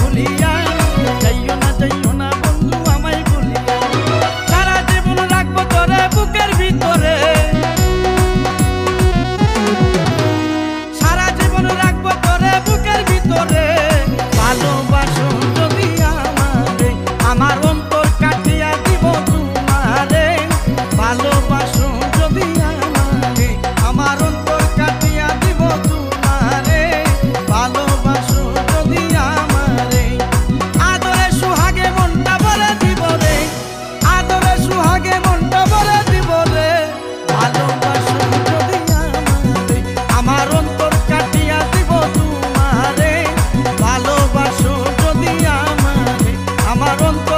ভুলিয়া, যাইও না বন্ধু আমায় ভুলিয়া। সারা জীবন রাখবো তোরে বুকের ভিতরে, সারা জীবন রাখবো তোরে বুকের ভিতরে। ভালোবাসো যদি আমারে, আমার অন্তর কাটিয়া দিব তোমারে। ভালোবাসো যদি আমারে, আমার অন্তর কাটিয়া দিব তোমারে। ভালোবাসো যদি আমারে, আদরে সুহাগে মনটা ভরে দিব রে, আদরে সুহাগে মনটা ভরে দিব রে। ভালোবাসো যদি আমারে, আমার অন্তর কাটিয়া দিব তোমারে। ভালোবাসো যদি আমারে, আমার অন্তর